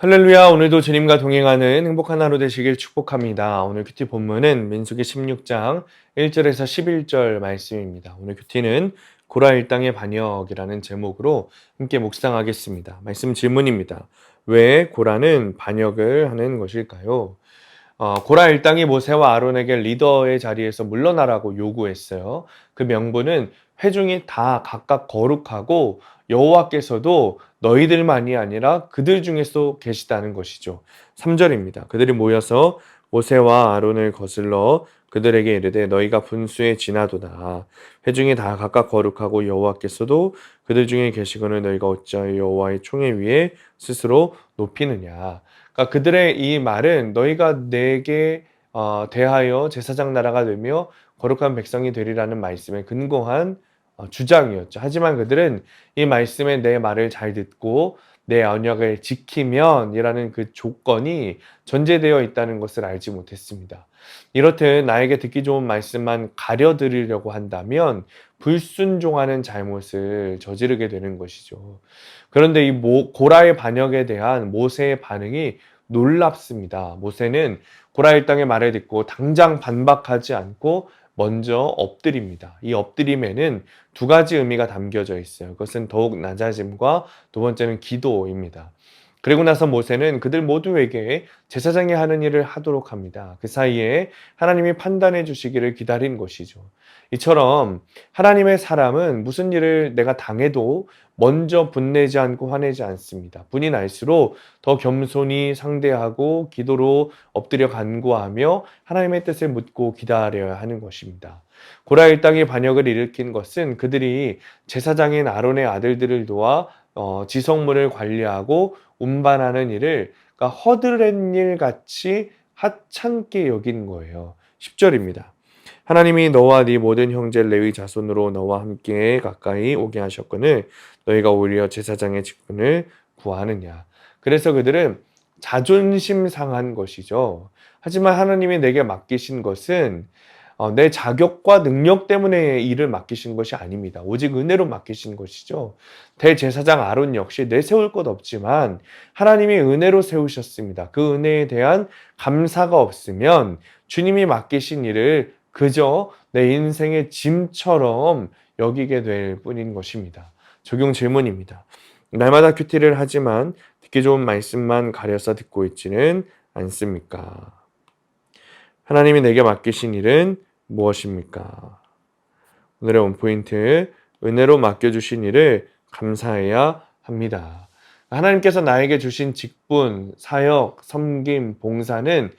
할렐루야. 오늘도 주님과 동행하는 행복한 하루 되시길 축복합니다. 오늘 큐티 본문은 민수기 16장 1절에서 11절 말씀입니다. 오늘 큐티는 고라 일당의 반역이라는 제목으로 함께 묵상하겠습니다. 말씀 질문입니다. 왜 고라는 반역을 하는 것일까요? 고라 일당이 모세와 아론에게 리더의 자리에서 물러나라고 요구했어요. 그 명분은 회중이 다 각각 거룩하고 여호와께서도 너희들만이 아니라 그들 중에서 계시다는 것이죠. 3절입니다. 그들이 모여서 모세와 아론을 거슬러 그들에게 이르되 너희가 분수에 지나도다. 회중이 다 각각 거룩하고 여호와께서도 그들 중에 계시거늘 너희가 어찌하여 여호와의 총회 위에 스스로 높이느냐. 그러니까 그들의 이 말은 너희가 내게 대하여 제사장 나라가 되며 거룩한 백성이 되리라는 말씀에 근거한 주장이었죠. 하지만 그들은 이 말씀에 내 말을 잘 듣고 내 언약을 지키면이라는 그 조건이 전제되어 있다는 것을 알지 못했습니다. 이렇듯 나에게 듣기 좋은 말씀만 가려드리려고 한다면 불순종하는 잘못을 저지르게 되는 것이죠. 그런데 이 고라의 반역에 대한 모세의 반응이 놀랍습니다. 모세는 고라 일당의 말을 듣고 당장 반박하지 않고 먼저 엎드립니다. 이 엎드림에는 두 가지 의미가 담겨져 있어요. 그것은 더욱 낮아짐과 두 번째는 기도입니다. 그리고 나서 모세는 그들 모두에게 제사장이 하는 일을 하도록 합니다. 그 사이에 하나님이 판단해 주시기를 기다린 것이죠. 이처럼 하나님의 사람은 무슨 일을 내가 당해도 먼저 분내지 않고 화내지 않습니다. 분이 날수록 더 겸손히 상대하고 기도로 엎드려 간구하며 하나님의 뜻을 묻고 기다려야 하는 것입니다. 고라 일당이 반역을 일으킨 것은 그들이 제사장인 아론의 아들들을 도와 지성물을 관리하고 운반하는 일을 그러니까 허드렛 일 같이 하찮게 여긴 거예요. 10절입니다. 하나님이 너와 네 모든 형제 레위 자손으로 너와 함께 가까이 오게 하셨거늘 너희가 오히려 제사장의 직분을 구하느냐. 그래서 그들은 자존심 상한 것이죠. 하지만 하나님이 내게 맡기신 것은 내 자격과 능력 때문에 일을 맡기신 것이 아닙니다. 오직 은혜로 맡기신 것이죠. 대제사장 아론 역시 내세울 것 없지만 하나님이 은혜로 세우셨습니다. 그 은혜에 대한 감사가 없으면 주님이 맡기신 일을 그저 내 인생의 짐처럼 여기게 될 뿐인 것입니다. 적용 질문입니다. 날마다 큐티를 하지만 듣기 좋은 말씀만 가려서 듣고 있지는 않습니까? 하나님이 내게 맡기신 일은 무엇입니까? 오늘의 원포인트, 은혜로 맡겨주신 일을 감사해야 합니다. 하나님께서 나에게 주신 직분, 사역, 섬김, 봉사는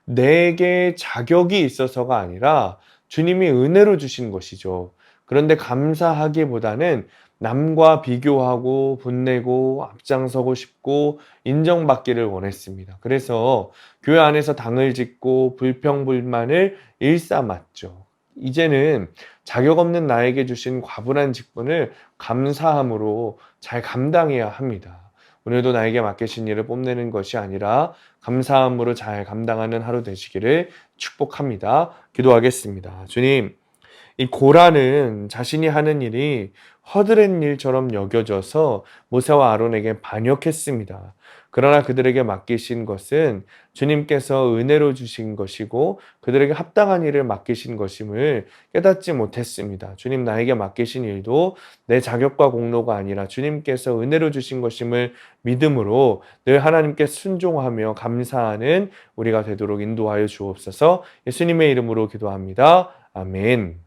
내게 자격이 있어서가 아니라 주님이 은혜로 주신 것이죠. 그런데 감사하기보다는 남과 비교하고 분내고 앞장서고 싶고 인정받기를 원했습니다. 그래서 교회 안에서 당을 짓고 불평불만을 일삼았죠. 이제는 자격 없는 나에게 주신 과분한 직분을 감사함으로 잘 감당해야 합니다. 오늘도 나에게 맡기신 일을 뽐내는 것이 아니라 감사함으로 잘 감당하는 하루 되시기를 축복합니다. 기도하겠습니다. 주님, 이 고라는 자신이 하는 일이 허드렛 일처럼 여겨져서 모세와 아론에게 반역했습니다. 그러나 그들에게 맡기신 것은 주님께서 은혜로 주신 것이고 그들에게 합당한 일을 맡기신 것임을 깨닫지 못했습니다. 주님, 나에게 맡기신 일도 내 자격과 공로가 아니라 주님께서 은혜로 주신 것임을 믿음으로 늘 하나님께 순종하며 감사하는 우리가 되도록 인도하여 주옵소서. 예수님의 이름으로 기도합니다. 아멘.